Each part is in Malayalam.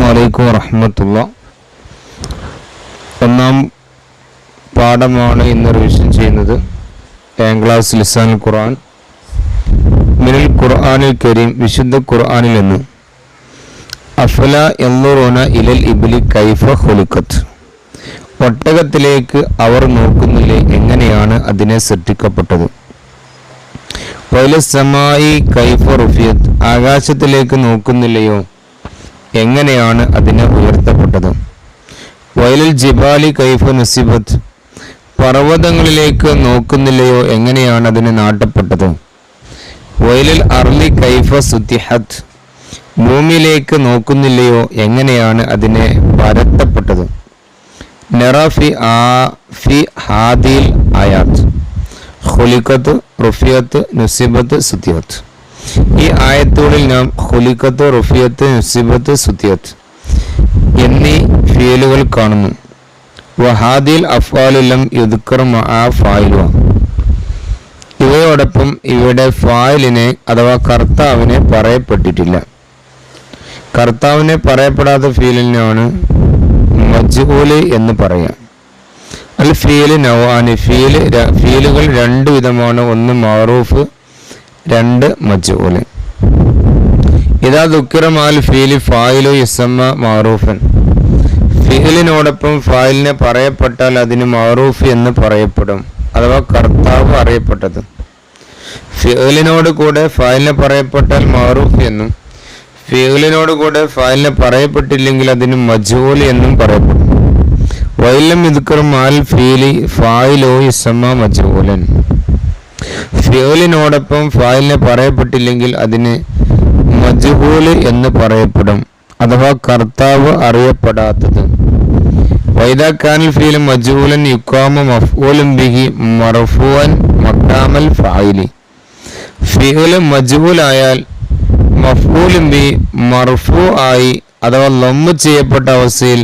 അലൈക്കും വറഹ്മത്തുള്ളാഹി. ഒന്നാം പാഠമാണ് ഇന്ന് റിവിഷൻ ചെയ്യുന്നത്. ഏഴാം ക്ലാസ് ലിസാനുൽ ഖുർആൻ മിനൽ ഖുർആനിൽ കരീം, വിശുദ്ധ ഖുർആനിൽ നിന്ന്. അഫല യൻദുറൂന ഇലൽ ഇബ്ലി കൈഫ ഖുലിഖത്, ഒട്ടകത്തിലേക്ക് അവർ നോക്കുന്നില്ലേ എങ്ങനെയാണ് അതിനെ സൃഷ്ടിക്കപ്പെട്ടത്. വൈലസ്സമായി കൈഫ റുഫിയത്, ആകാശത്തിലേക്ക് നോക്കുന്നില്ലയോ എങ്ങനെയാണ് അതിനെ ഉയർത്തപ്പെട്ടത്. വൈലൽ ജിബാലി കൈഫ നസിബത്ത്, പർവ്വതങ്ങളിലേക്ക് നോക്കുന്നില്ലയോ എങ്ങനെയാണ് അതിനെ നാട്ടപ്പെട്ടത്. വൈലൽ അർലി കൈഫ സുത്തിഹത്ത്, ഭൂമിയിലേക്ക് നോക്കുന്നില്ലയോ എങ്ങനെയാണ് അതിനെ പരത്തപ്പെട്ടത്. നറഫി ഫി ഹാദിൽ ആയാത്ത് ഖുലിഖത്ത് റുഫിയത്ത് നുസിബത്ത് സുത്തിഹത്ത്, ഈ ആയത്തുകളിൽ നാം ഖുലിഖത്ത് റുഫിയത്ത് നുസിബത്ത് സുത്തിയത്ത് എന്നീ ഫീലുകൾ കാണുന്നു. വഹാദിൽ അഫ്ആലുലം യുദ്കർ മഅ ഫായിലുഹ, ഇവയോടൊപ്പം ഇവിടെ ഫായിലിനെ അഥവാ കർത്താവിനെ പറയപ്പെട്ടിട്ടില്ല. കർത്താവിനെ പറയപ്പെടാത്ത ഫീലിനാണ് മജ്ഹൂല് എന്ന് പറയാം. അൽ ഫീല് നൗആനി, ഫീലുകൾ രണ്ട് വിധമാണ്. ഒന്ന് മഅറൂഫ്, രണ്ട് മജ്ഹൂല്. ഇദാ ദുക്കിറ മാൽ ഫീലി ഫായിലു യുസമ്മ മഅറൂഫൻ, ഫീലിനോടൊപ്പം ഫായിലിനെ പറയപ്പെട്ടാൽ അതിന് മഅറൂഫ് എന്ന് പറയപ്പെടും, അഥവാ കർത്താവ് അറിയപ്പെട്ടത്. ഫീലിനോട് കൂടെ ഫായിലിനെ പറയപ്പെട്ടാൽ മഅറൂഫ് എന്നും, ഫീലിനോട് കൂടെ ഫായിലിനെ പറയപ്പെട്ടില്ലെങ്കിൽ അതിന് മജ്ഹൂൽ എന്നും പറയപ്പെടും. വൈലം യുദ്കർ മാൽ ഫീലി ഫായിലു യുസമ്മ മജ്ഹൂലൻ, ഫിഅലിനോടൊപ്പം ഫായിലിനെ പറയപ്പെട്ടില്ലെങ്കിൽ അതിന് മജ്ഹൂല് എന്ന് പറയപ്പെടും, അഥവാ കർത്താവ് അറിയപ്പെടാത്തത്. വൈദാ കാനൽ ഫീൽ മജ്ഹൂലൻ യുഖാമ മഫ്ഊലൻ ബിഹി മർഫൂഅൻ മഖാമൽ ഫായിലി, ഫിഅൽ മജ്ഹൂലായാൽ മഫ്ഊലുൻ ബിഹി മർഫൂ ആയി അഥവാ ലമ്മ് ചെയ്യപ്പെട്ട അവസ്ഥയിൽ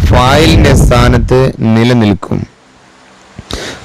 ഫായിലിന്റെ സ്ഥാനത്ത് നിലനിൽക്കും.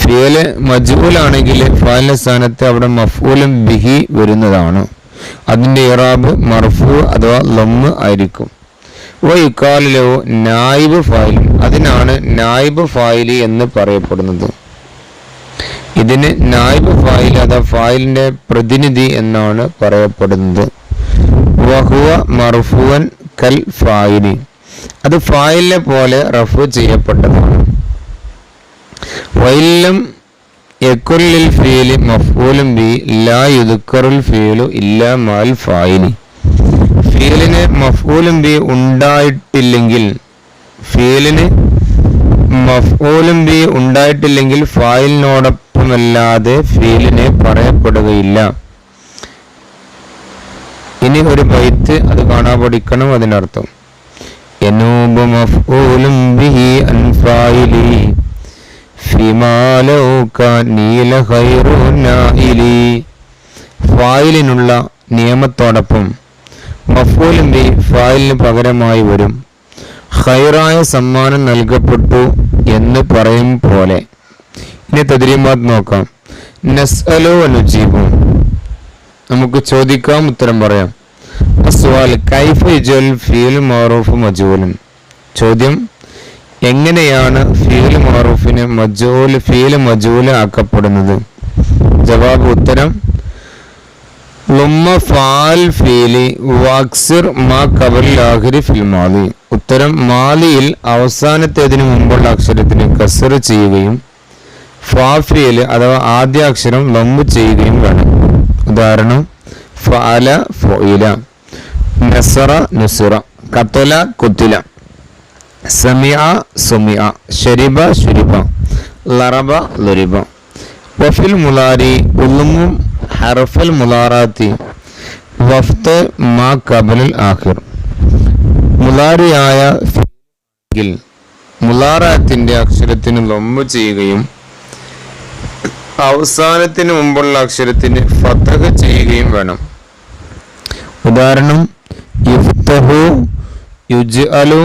ഫിഅല് മജ്ഹൂലാണെങ്കിൽ ഫായിലിന്റെ സ്ഥാനത്ത് അവിടെ മഫ്ഊലുൻ ബിഹി വരുന്നതാണ്. അതിന്റെ ഇറാബ് മർഫൂ അഥവാ ലമ്മ് ആയിരിക്കും. വയുഖാലു ലഹു നായിബ് ഫായിൽ, അതിനാണ് നായിബ് ഫായിലി എന്ന് പറയപ്പെടുന്നത്. ഇതിന് നായിബ് ഫായിൽ അഥവാ ഫായിലിന്റെ പ്രതിനിധി എന്നാണ് പറയപ്പെടുന്നത്. വഹുവ മർഫൂൻ കൽ ഫായിലി, അത് ഫായിലിനെ പോലെ റഫു ചെയ്യപ്പെട്ടതാണ്. വൈലം യകുല്ലിൽ ഫീലി മഫ്ഊലുൻ ബി ലാ യുദ്കറുൽ ഫീലു ഇല്ലാ മാൽ ഫായിലി, ഫീലിന് മഫ്ഊലുൻ ബി ഉണ്ടായിട്ടില്ലെങ്കിൽ, ഫീലിന് മഫ്ഊലുൻ ബി ഉണ്ടായിട്ടില്ലെങ്കിൽ ഫായിലിനോടൊപ്പമല്ലാതെ ഫീലിനെ പറയപ്പെടുകയില്ല. ഇനി ഒരു ബൈത്ത് അത് കാണാൻ പഠിക്കണം. അതിനർത്ഥം യനൂബു മഫ്ഊലുൻ ബിഹി അൻ ഫായിലി ഫായിലിനുള്ള നിയമത്തോടൊപ്പം മഫ്ഊലുൻ ബി ഫായിലിന് പകരമായി വരും. ഖൈറായ സമ്മാനം നൽകപ്പെട്ടു എന്ന് പറയും പോലെ. ഇനി തദ്രീമാത്ത് നോക്കാം. നസ്അലു വനുജീബു, നമുക്ക് ചോദിക്കാം, ഉത്തരം പറയാം. അസ്വാൽ കൈഫ യുജൽ ഫീൽ മഅറൂഫ് മജ്ഹൂലൻ, ചോദ്യം എങ്ങനെയാണ് ഫീൽ മഅറൂഫിനെ ഫീൽ മജ്ഹൂല് ആക്കപ്പെടുന്നത്. ജവാബ്, ഉത്തരം ളുമ്മ ഫാൽ ഫീലി വഅക്സിർ മാ ഖബൽ ആഖിരി ഫിൽ മാദി, ഉത്തരം മാലിയിൽ അവസാനത്തേതിന് മുമ്പുള്ള അക്ഷരത്തിന് കസ്ർ ചെയ്യുകയും ഫാ ഫീൽ അഥവാ ആദ്യ അക്ഷരം ലമ്മ് ചെയ്യുകയും വേണം. ഉദാഹരണം ഫഅല ഫുഇല, നസറ നുസിറ, ഖതല ഖുതില, സമിഅ സുമിഅ, ശരിബ ശുരിബ, ലറബ ലുരിബ. വഫിൽ മുലാരി ഉളുമു ഹർഫൽ മുലാറാത്തി വഫ്ത് മാ ഖബലൽ ആഖിർ, മുലാരിയായ ഫിൽ മുലാറാത്തിന്റെ അക്ഷരത്തിന് ലമ്മ് ചെയ്യുകയും അവസാനത്തിന് മുമ്പുള്ള അക്ഷരത്തിന് ഫതഹ് ചെയ്യുകയും വേണം. ഉദാഹരണം യുഫ്തഹു യുജ്അലു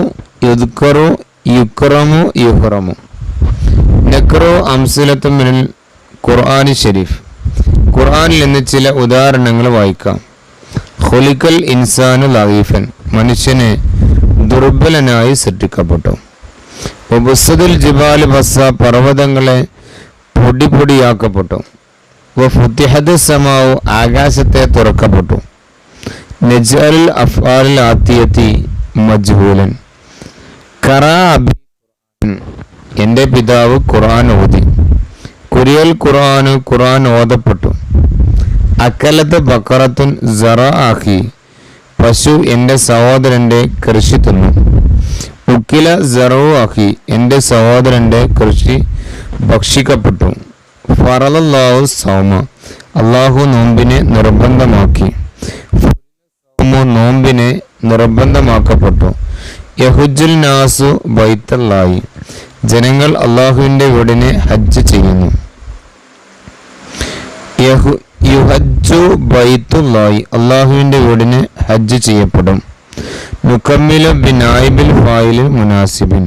യുദ്കറു യുക്റമു യുഹ്റമു. നഖ്റു അംസലത്തു മിനൽ ഖുർആനി ശരീഫ്, ഖുർആനിൽ നിന്ന് ചില ഉദാഹരണങ്ങൾ വായിക്കാം. ഖുലിഖൽ ഇൻസാനു ലഈഫൻ, മനുഷ്യനെ ദുർബലനായി സൃഷ്ടിക്കപ്പെട്ടു. വബുസ്സതുൽ ജിബാല് ബസ്സ, പർവ്വതങ്ങളെ പൊടി പൊടിയാക്കപ്പെട്ടു. വഫുത്തിഹത് സമാഉ, ആകാശത്തെ തുറക്കപ്പെട്ടു. നജ്അലുൽ അഫ്ആലിൽ ആത്തിയത്തി മജ്ഹൂലൻ. ഖറാ അബി, എൻ്റെ പിതാവ് ഖുർആൻ ഓതി. കുരിയൽ ഖുർആന്, ഖുർആൻ ഓതപ്പെട്ടു. അക്കലത്ത് ബക്കറത്തുൻ സറ ആഖി, പശു എൻ്റെ സഹോദരൻ്റെ കൃഷി തിന്നു. ഉക്കില സറു ആഖി, എൻ്റെ സഹോദരൻ്റെ കൃഷി ഭക്ഷിക്കപ്പെട്ടു. ഫറലല്ലാഹു സൗമ, അള്ളാഹു നോമ്പിനെ നിർബന്ധമാക്കി. നോമ്പിനെ നിർബന്ധമാക്കപ്പെട്ടു. യഹുജുൽ നാസു ബൈത്തല്ലാഹി, ജനങ്ങൾ അള്ളാഹുവിൻ്റെ വീടിനെ ഹജ്ജ് ചെയ്യുന്നു. യുഹജ്ജു ബൈത്തുല്ലാഹി, അള്ളാഹുവിൻ്റെ വീടിന് ഹജ്ജ് ചെയ്യപ്പെടും. നുക്കമ്മിലു ബിനായിബിൽ ഫായിലിൽ മുനാസിബിൻ,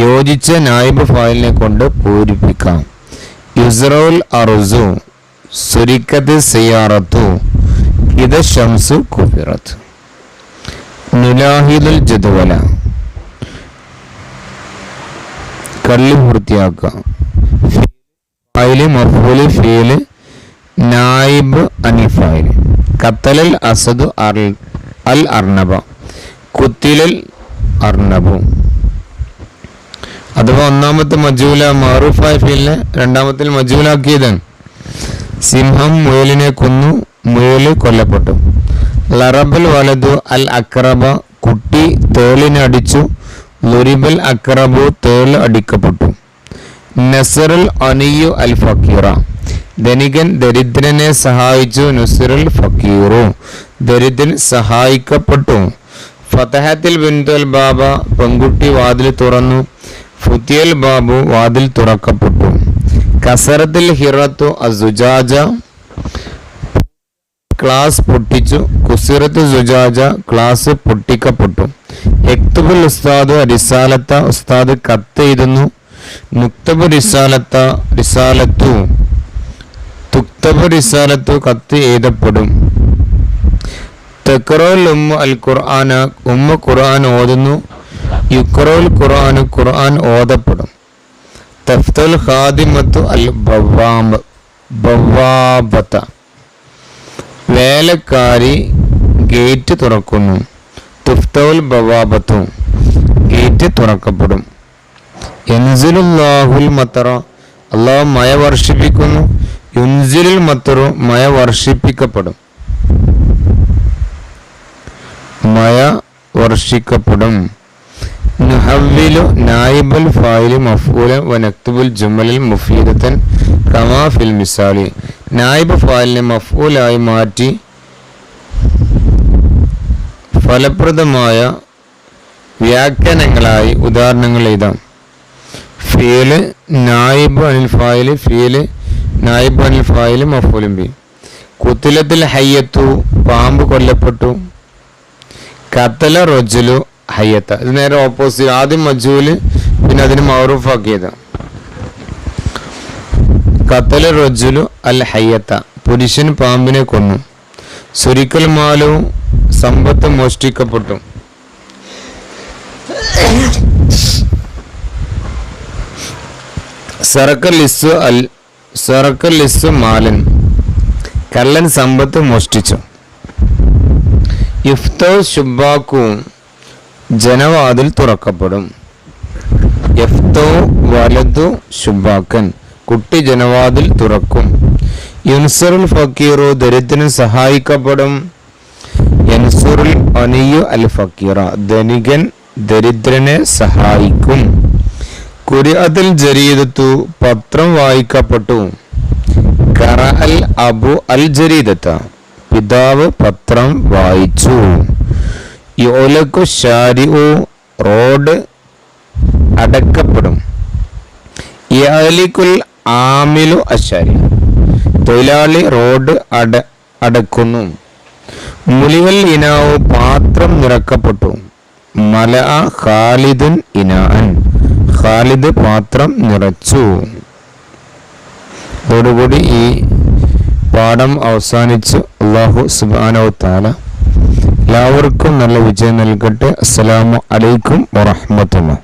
യോജിച്ച നായിബ് ഫായിലിനെ കൊണ്ട് പൂരിപ്പിക്കാം. യുസ്റൗൽ അറുസു, സുരിക്കത്ത് സിയാറത്തു, ഇദ ഷംസു കുഫിറത്ത്. നുലാഹിദുൽ ജദ്വല, കള്ളി പൂർത്തിയാക്കുക. ഫായില് മഫ്ഊല് ഫീല് നായിബ് അനിൽ ഫായില്. ഖത്തലൽ അസദു അൽ അർണബ, കുത്തിലൽ അർണബു. അഥവാ ഒന്നാമത്തെ മജൂല മാറൂഫായ ഫീലിനെ രണ്ടാമത്തിൽ മജൂലാക്കിയതാണ്. സിംഹം മുയലിനെ കൊന്നു, മുയല് കൊല്ലപ്പെട്ടു. ലറബൽ വലതു അൽ അക്രബ, കുട്ടി തേളിനെ അടിച്ചു. ലുരിബൽ അക്രബു, തേള് അടിക്കപ്പെട്ടു. നസറുൽ അനിയു അൽ ഫക്കീറ, ധനികൻ ദരിദ്രനെ സഹായിച്ചു. നുസ്റുൽ ഫക്കീറു, ദരിദ്രൻ സഹായിക്കപ്പെട്ടു. ഫതഹത്തിൽ ബിൻതുൽ ബാബ, പെൺകുട്ടി വാതിൽ തുറന്നു. ഫുത്തിയൽ ബാബു, വാതിൽ തുറക്കപ്പെട്ടു. കസറത്തിൽ ഹിറത്തു അസുജാജ, ക്ലാസ് പൊട്ടിച്ചു. കുസിറത്ത് സുജാജ, ക്ലാസ് പൊട്ടിക്കപ്പെട്ടു. യക്തുബുൽ ഉസ്താദ് റിസാലത്ത, ഉസ്താദ് കത്തെഴുതുന്നു. നുക്തബ് റിസാലത്തു തുക്തബ് റിസാലത്തു, കത്ത് എഴുതപ്പെടും. തഖറഉൽ ഉമ്മ അൽ ഖുർആന, ഉമ്മ ഖുർആൻ ഓതുന്നു. യുഖറഉൽ ഖുർആൻ, ഖുർആൻ ഓതപ്പെടും. തഫ്തുൽ ഖാദിമത്തു അൽ ബവാബത, വേലക്കാരി ഗേറ്റ് തുറക്കുന്നു. തുഫ്തഉൽ ബവാബത്തു, ഗേറ്റ് തുറക്കപ്പെടും. യൻസിലുല്ലാഹുൽ മത്തറ, അല്ലാഹു മഴ വർഷിപ്പിക്കുന്നു. യുൻസിലുൽ മത്തറു, മഴ വർഷിപ്പിക്കപ്പെടും. മഴ വർഷിക്കപ്പെടും. നുഹവ്വിലു നായിബുൽ ഫായിലി മഫ്ഊലൻ വനക്തുബുൽ ജുമലിൽ മുഫീദത്തൻ കമാ ഫിൽ മിസാലി, നായിബ് ഫായിലിനെ മഫ്ഊലായി മാറ്റി ഫലപ്രദമായ വ്യാഖ്യാനങ്ങളായി ഉദാഹരണങ്ങൾ എഴുതാം. ഫീല് നായിബ് അനിൽ ഫായില്, ഫീല് നായിബ് അനിൽ ഫായില് മഫ്ഊലും ബി. കുത്തിലത്തിൽ ഹയ്യത്തു, പാമ്പ് കൊല്ലപ്പെട്ടു. കത്തല റജുലു ഹയ്യത്ത, ഇത് നേരെ ഓപ്പോസിറ്റ്. ആദ്യം മജൂല്, പിന്നെ അതിന് മഅറൂഫാക്കിയത്. കത്തല റജുലു അൽ ഹയ്യത്ത, പുരുഷൻ പാമ്പിനെ കൊന്നു. സുരിക്കൽ മാലു, സമ്പത്ത് മോഷ്ടിക്കപ്പെട്ടു. സറക്കൽ ലിസ്സു മാലൻ, കള്ളൻ സമ്പത്ത് മോഷ്ടിച്ചു. യുഫ്തോ ശുബാക്കു, ജനവാതിൽ തുറക്കപ്പെടും. യഫ്തോ വലതു ശുബാക്കൻ, കുട്ടി ജനവാതിൽ തുറക്കും. യുൻസറുൽ ഫക്കീറു, ദരിദ്രൻ സഹായിക്കപ്പെടും. യൻസുറുൽ അനിയു അൽ ഫക്കീറ, ധനികൻ ദരിദ്രനെ സഹായിക്കും. ഖുരിഅത്തുൽ ജരീദത്തു, പത്രം വായിക്കപ്പെട്ടു. ഖറഅൽ അബു അൽ ജരീദത്ത, പിതാവ് പത്രം വായിച്ചു. യുലക്കു ശാരിഉ, റോഡ് അടക്കപ്പെടും. യഅലികുൽ ആമിലു അശാരി, തൊഴിലാളി റോഡ് അടക്കുന്നു. മുലിവൽ ഇനാവു, പാത്രം നിറക്കപ്പെട്ടു. മലഅ ഖാലിദുൻ ഇനാഅൻ, ഖാലിദ് പാത്രം നിറച്ചു. അതോടുകൂടി ഈ പാഠം അവസാനിച്ചു. അല്ലാഹു സുബ്ഹാനഹു വ തആല എല്ലാവർക്കും നല്ല വിജയം നൽകട്ടെ. അസ്സലാമു അലൈക്കും വറഹ്മത്തുള്ളാഹി.